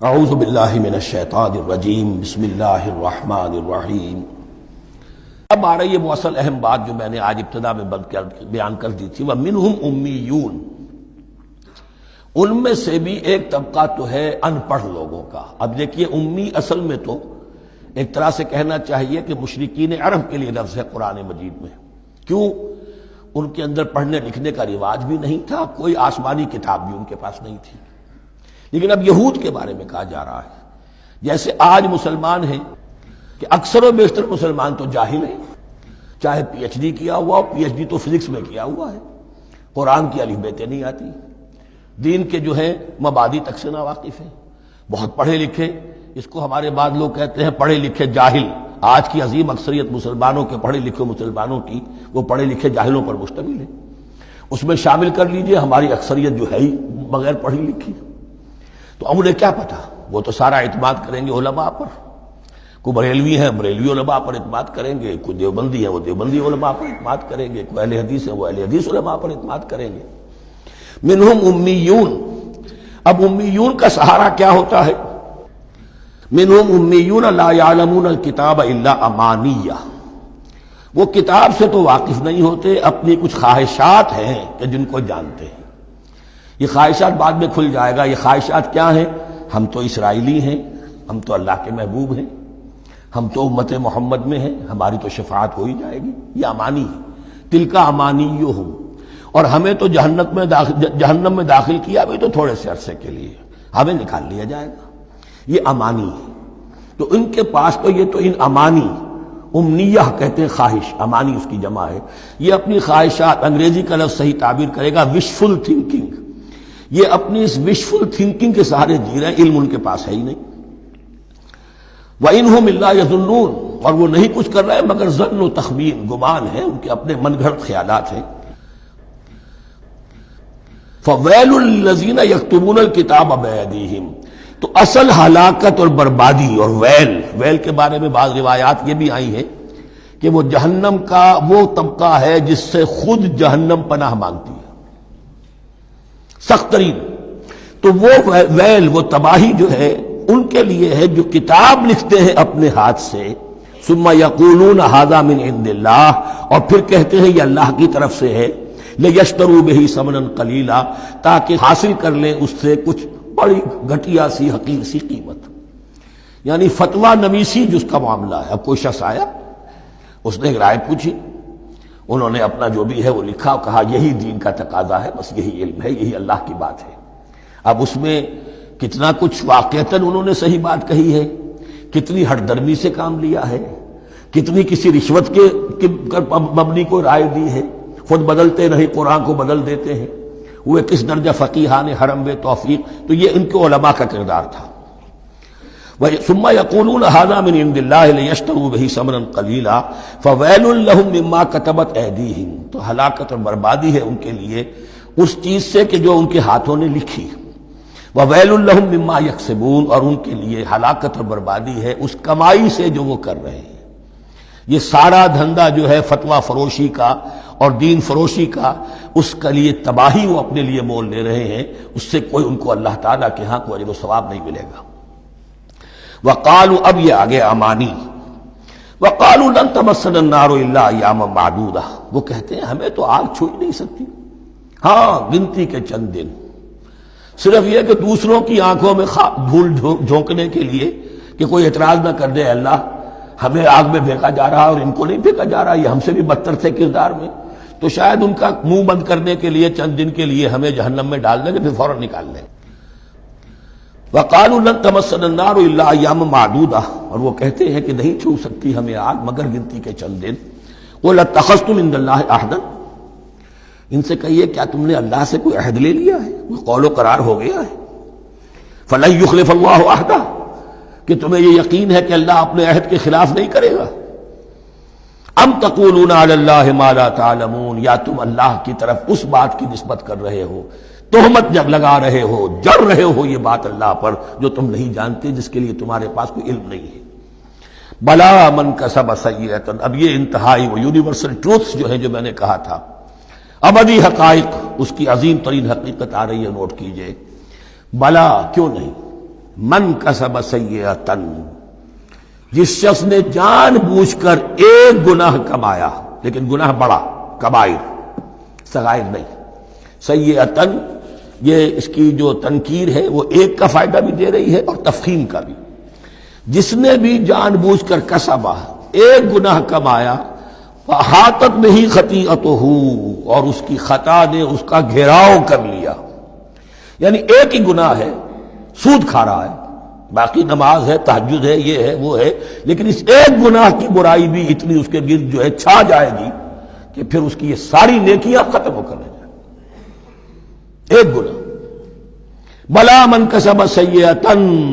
اعوذ باللہ من الشیطان الرجیم بسم اللہ الرحمن الرحیم۔ اب آ رہی ہے وہ اصل اہم بات جو میں نے آج ابتدا میں بیان کر دی تھی، وَمِنْهُمْ أُمِّيُّونَ، ان میں سے بھی ایک طبقہ تو ہے ان پڑھ لوگوں کا۔ اب دیکھیے امی اصل میں تو ایک طرح سے کہنا چاہیے کہ مشرکین عرب کے لیے لفظ ہے قرآن مجید میں۔ کیوں؟ ان کے اندر پڑھنے لکھنے کا رواج بھی نہیں تھا، کوئی آسمانی کتاب بھی ان کے پاس نہیں تھی۔ لیکن اب یہود کے بارے میں کہا جا رہا ہے، جیسے آج مسلمان ہیں کہ اکثر و بیشتر مسلمان تو جاہل ہیں، چاہے پی ایچ ڈی کیا ہوا ہو، پی ایچ ڈی تو فزکس میں کیا ہوا ہے، قرآن کی الف بیتیں نہیں آتی، دین کے جو ہیں مبادی تک سے ناواقف ہیں، بہت پڑھے لکھے، اس کو ہمارے بعض لوگ کہتے ہیں پڑھے لکھے جاہل۔ آج کی عظیم اکثریت مسلمانوں کے پڑھے لکھے مسلمانوں کی وہ پڑھے لکھے جاہلوں پر مشتمل ہے۔ اس میں شامل کر لیجئے ہماری اکثریت جو ہے ہی بغیر پڑھی لکھی۔ تو اب انہیں کیا پتا، وہ تو سارا اعتماد کریں گے علماء پر، کوئی بریلوی ہیں بریلوی علماء پر اعتماد کریں گے، کوئی دیوبندی ہیں وہ دیوبندی علماء پر اعتماد کریں گے، کوئی اہل حدیث ہیں وہ اہل حدیث علماء پر اعتماد کریں گے۔ منہم امیون، اب امیون کا سہارا کیا ہوتا ہے؟ منہم امیون لا یعلمون الکتاب الا امانیہ، وہ کتاب سے تو واقف نہیں ہوتے، اپنی کچھ خواہشات ہیں کہ جن کو جانتے ہیں۔ یہ خواہشات بعد میں کھل جائے گا، یہ خواہشات کیا ہیں؟ ہم تو اسرائیلی ہیں، ہم تو اللہ کے محبوب ہیں، ہم تو امت محمد میں ہیں، ہماری تو شفاعت ہو ہی جائے گی، یہ امانی ہے۔ تلک امانیہم، اور ہمیں تو جہنم میں داخل کیا بھی تو تھوڑے سے عرصے کے لیے، ہمیں نکال لیا جائے گا، یہ امانی ہے۔ تو ان کے پاس تو یہ تو ان امانی، امنیہ کہتے ہیں خواہش، امانی اس کی جمع ہے، یہ اپنی خواہشات، انگریزی کا لفظ صحیح تعبیر کرے گا وشفل تھنکنگ، یہ اپنی اس وشفل تھنکنگ کے سہارے جی رہے ہیں، علم ان کے پاس ہے ہی نہیں۔ وَإِنْهُمْ إِلَّا يَظُنُّونَ، اور وہ نہیں کچھ کر رہے مگر ظن و تخمین، گمان ہے، ان کے اپنے من گھڑت خیالات ہیں۔ فَوَيْلٌ لِّلَّذِينَ يَكْتُبُونَ الْكِتَابَ بِأَيْدِيهِمْ، تو اصل ہلاکت اور بربادی اور ویل کے بارے میں بعض روایات یہ بھی آئی ہیں کہ وہ جہنم کا وہ طبقہ ہے جس سے خود جہنم پناہ مانگتی ہے، سخت ترین۔ تو وہ ویل، وہ تباہی جو ہے ان کے لیے ہے جو کتاب لکھتے ہیں اپنے ہاتھ سے، ثم یقولون ھذا من عند اللہ، اور پھر کہتے ہیں یہ اللہ کی طرف سے ہے، لیشتروا بہ ثمنا قلیلا، تاکہ حاصل کر لیں اس سے کچھ بڑی گھٹیا سی حقیر سی قیمت، یعنی فتویٰ نویسی جس کا معاملہ ہے۔ اب کوئی شخص آیا، اس نے ایک رائے پوچھی، انہوں نے اپنا جو بھی ہے وہ لکھا، کہا یہی دین کا تقاضا ہے، بس یہی علم ہے، یہی اللہ کی بات ہے۔ اب اس میں کتنا کچھ واقعتاً انہوں نے صحیح بات کہی ہے، کتنی ہٹ درمی سے کام لیا ہے، کتنی کسی رشوت کے مبنی کو رائے دی ہے، خود بدلتے نہیں قرآن کو بدل دیتے ہیں، وہ کس درجہ فقیہان حرم بے توفیق۔ تو یہ ان کے علماء کا کردار تھا۔ ثم یقولون ھذا من عند اللہ لیشتروا بہ ثمنا قلیلا فویل لہم مما کتبت ایدیہم، تو ہلاکت اور بربادی ہے ان کے لیے اس چیز سے کہ جو ان کے ہاتھوں نے لکھی، وویل لہم مما یکسبون، اور ان کے لیے ہلاکت اور بربادی ہے اس کمائی سے جو وہ کر رہے ہیں۔ یہ سارا دھندا جو ہے فتویٰ فروشی کا اور دین فروشی کا، اس کے لیے تباہی وہ اپنے لیے مول لے رہے ہیں، اس سے کوئی ان کو اللہ تعالیٰ کے ہاں کوئی اجر و ثواب نہیں ملے گا۔ وقالوا، اب یہ آگے امانی، وقالوا لن تمسنا النار الا ایاما معدودہ، وہ کہتے ہیں ہمیں تو آگ چھو ہی نہیں سکتی، ہاں گنتی کے چند دن، صرف یہ کہ دوسروں کی آنکھوں میں دھول جھونکنے کے لیے کہ کوئی اعتراض نہ کر دے، اللہ ہمیں آگ میں پھینکا جا رہا اور ان کو نہیں پھینکا جا رہا، یہ ہم سے بھی بدتر تھے کردار میں، تو شاید ان کا منہ بند کرنے کے لیے چند دن کے لیے ہمیں جہنم میں ڈال دیں گے، پھر فوراً نکال دیں۔ وقالوا لن تمسنا النار الا ایاما معدودہ، اور وہ کہتے ہیں کہ نہیں چھو سکتی ہمیں آگ مگر گنتی کے چند دن۔ قل اتخذتم عند اللہ عہدا، ان سے کہیے کیا تم نے اللہ سے کوئی عہد لے لیا ہے، کوئی قول و قرار ہو گیا ہے؟ فلن یخلف اللہ عہدہ، کہ تمہیں یہ یقین ہے کہ اللہ اپنے عہد کے خلاف نہیں کرے گا؟ ام تقولون علی اللہ ما لا تعلمون، یا تم اللہ کی طرف اس بات کی نسبت کر رہے ہو، تہمت جب لگا رہے ہو، جڑ رہے ہو یہ بات اللہ پر جو تم نہیں جانتے، جس کے لیے تمہارے پاس کوئی علم نہیں ہے۔ بلا من کسب سیئۃ، اب یہ انتہائی وہ یونیورسل ٹروتھس جو ہے جو میں نے کہا تھا، ابدی حقائق، اس کی عظیم ترین حقیقت آ رہی ہے، نوٹ کیجئے۔ بلا، کیوں نہیں، من کسب سیئۃ، جس شخص نے جان بوجھ کر ایک گناہ کمایا، لیکن گناہ بڑا، کبائر، صغائر نہیں، سیئۃ یہ اس کی جو تنکیر ہے وہ ایک کا فائدہ بھی دے رہی ہے اور تفخیم کا بھی۔ جس نے بھی جان بوجھ کر کسبا، ایک گناہ کمایا، فاحاطت بہ خطیئتہ، اور اس کی خطا نے اس کا گھیراؤ کر لیا، یعنی ایک ہی گناہ ہے، سود کھا رہا ہے، باقی نماز ہے، تہجد ہے، یہ ہے وہ ہے، لیکن اس ایک گناہ کی برائی بھی اتنی اس کے گرد جو ہے چھا جائے گی کہ پھر اس کی یہ ساری نیکیاں ختم ہو کر رہ جائیں، ایک گناہ۔ بلا من کسب سیئۃ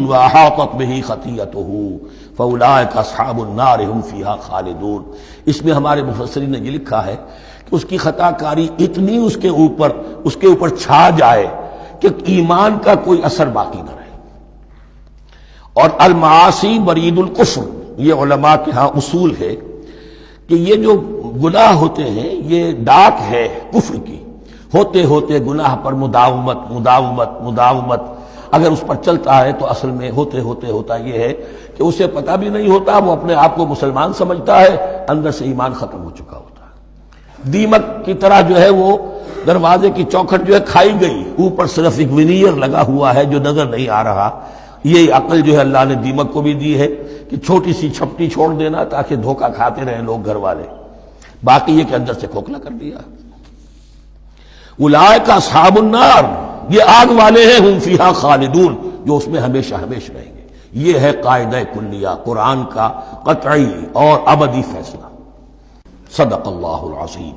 واحاطت بہ خطیئتہ فاولئک اصحاب النار هم فیہا خالدون۔ اس میں ہمارے مفسرین نے یہ لکھا ہے کہ اس کی خطا کاری اتنی اس کے اوپر چھا جائے کہ ایمان کا کوئی اثر باقی نہ رہے۔ اور المعاصی برید الکفر، یہ علماء کے ہاں اصول ہے کہ یہ جو گناہ ہوتے ہیں یہ ڈاک ہے کفر کی، ہوتے ہوتے گناہ پر مداومت اگر اس پر چلتا ہے تو اصل میں ہوتے ہوتے ہوتا یہ ہے کہ اسے پتہ بھی نہیں ہوتا، وہ اپنے آپ کو مسلمان سمجھتا ہے، اندر سے ایمان ختم ہو چکا ہوتا ہے۔ دیمک کی طرح جو ہے وہ دروازے کی چوکھٹ جو ہے کھائی گئی، اوپر صرف ایک ونیئر لگا ہوا ہے جو نظر نہیں آ رہا۔ یہ عقل جو ہے اللہ نے دیمک کو بھی دی ہے کہ چھوٹی سی چھپٹی چھوڑ دینا تاکہ دھوکہ کھاتے رہیں لوگ گھر والے، باقی یہ کہ اندر سے کھوکھلا کر دیا۔ اولئک اصحاب النار، یہ آگ والے ہیں، ہم فیہا خالدون، جو اس میں ہمیشہ ہمیشہ رہیں گے۔ یہ ہے قاعدہ کلیہ، قرآن کا قطعی اور ابدی فیصلہ۔ صدق اللہ العظیم۔